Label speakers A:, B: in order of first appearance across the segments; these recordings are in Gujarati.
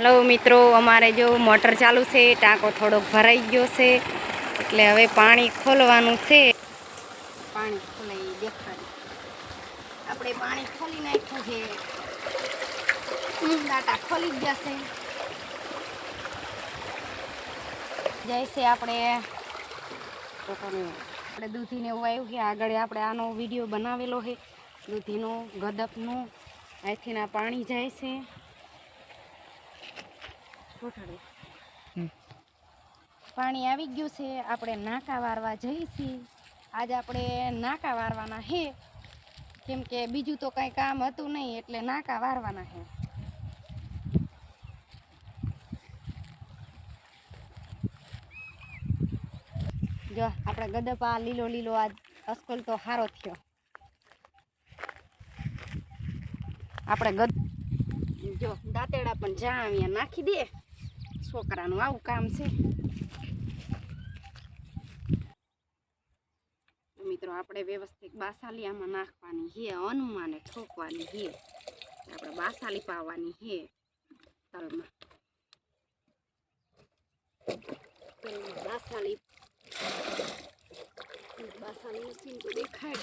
A: हेलो मित्रों, अमारे जो मोटर चालू से टाँको थोड़ो भराई गयो से એટલે હવે પાણી ખોલવાનું છે। પાણી ખોલાઈ દેખાડી આપણે પાણી ખોલી નાખ્યું છે। દાટા ખોલી ગયા છે। જैसे આપણે દૂધીને વાવ્યું છે। આગળ આપણે આનો વિડીયો બનાવેલો છે દૂધીનો ગદપનો। અહીંથી ના પાણી જાય છે। पानी આવી ગયું છે। આપણે નાકા વારવા જઈએ છીએ। आज આપણે નાકા વારવાના છે કેમ કે બીજું તો કાંઈ કામ હતું નહીં એટલે નાકા વારવાના છે। જો આપણે ગદપા લીલો લીલો આજ અસ્કલ તો સારો થયો। આપણે જો દાંતેડા પણ જા અહીંયા નાખી દે। છોકરાનું આવું કામ છે। મિત્રો આપણે વ્યવસ્થિત બાસાલિયામાં નાખવાની છે। અનુમાને ઠોકવાની છે। આપણે બાસાલી પાવાની છે તલમાં। બાસાલી મશીન તો દેખાય।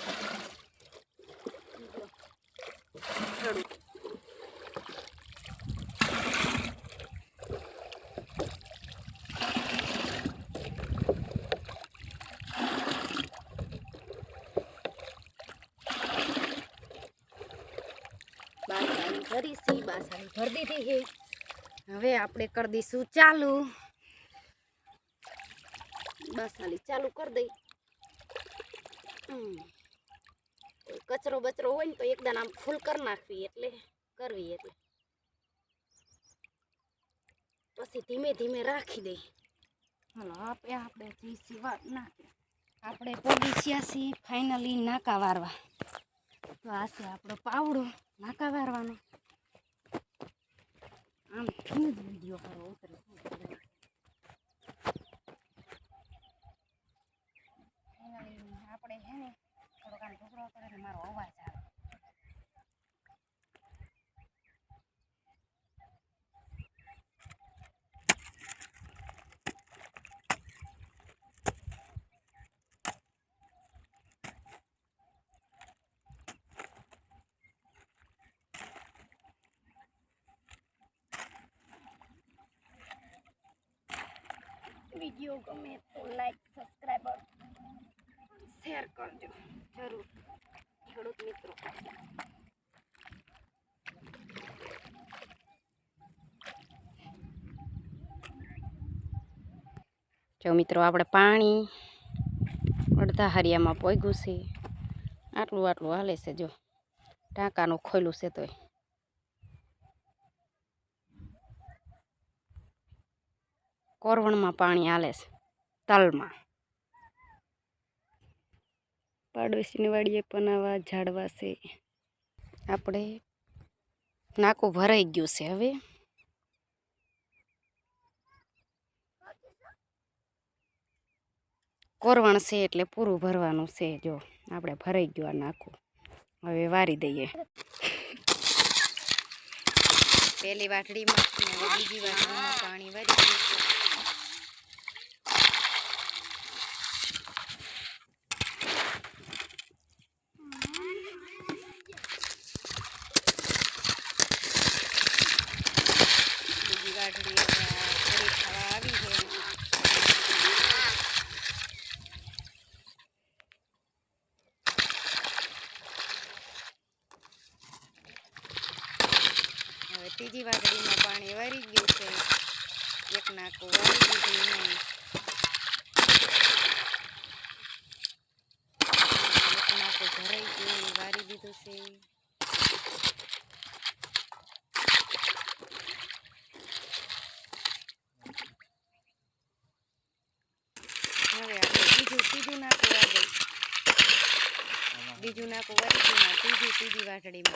A: बासाली भरी सी, बासाली भर दीधी है। हवे आपणे कर दीशू चालू। बासाली चालू कर दई। कचरो बचरो होय ने तो एकदम आम फूल कर नाखवी एटले करवी एटले पछी धीमे धीमे राखी दई। हलो आपणे जीसी वाट नाखे आपणे पगी छ्यासी फाइनली नाका वारवा। तो आ छे आपणो पावड़ो नाका वारवानो। आम थीने ज विडियो करो उतरे આપણે હે ને થોડોક આમ ઢોકળો કરે ને મારો અવાજ આવે। वीडियो गमे तो लाइक सब्सक्राइब शेर करजो जरूर खेडूत मित्रों। जो मित्रों आपणे पाणी अर्धा हरियामां पोग्युं छे। आटलुं आटलुं हाले छे। जो टाँकानुं खोल्युं छे तोय कोरवणमां पाणी हाले छे तलमां। पाडोशीनी वाड़ीए पण आवा झाड़वा छे। आपणे नाकું ભરાઈ ગયું છે। હવે કોરવણ છે એટલે પૂરું ભરવાનું છે। જો આપણે ભરાઈ ગયું આ નાકું। હવે વારી દઈએ પહેલી વાટડીમાં અને બીજી વાટડીમાં પાણી વારી દઈએ। तीजी वाटड़ी में पानी वारी गयु छे। एक नाकु वारी दीधुं। एक नाकु भराई गयुं वारी दीधुं छे। हवे आपणे बीजुं नाकु वारी बीजुं नाकु वारी गयुं। तीजी वाटड़ी में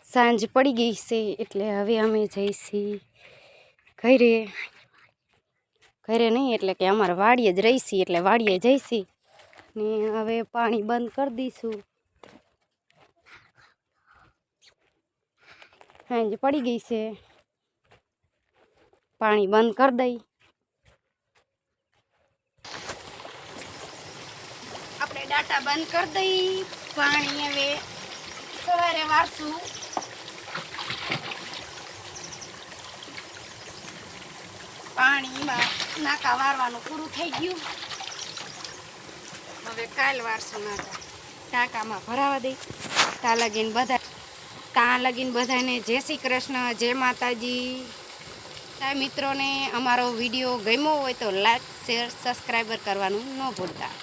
A: सांज पड़ी गई से एटले हवे अमे जईशी घरे। घरे नहीं एटले के अमारे वाड़ीए ज रहीशी एटले वाड़ीए जईशी। ને હવે પાણી બંધ કરી દઈશું. હાંજ પડી ગઈ છે, પાણી બંધ કરી દઈ. આપણે ડાટા બંધ કરી દઈ. પાણી હવે સવારે વારશું. પાણીમાં નાકા વારવાનું પૂરું થઈ ગયું. હવે કાલ વારશું નાકા. ટાંકામાં ભરાવા દઈ. ત્યાં લગીને બધાને જય શ્રી કૃષ્ણ, જય માતાજી. મિત્રોને અમારો વિડીયો ગમ્યો હોય તો લાઈક, શેર, સબસ્ક્રાઈબર કરવાનું ન ભૂલતા.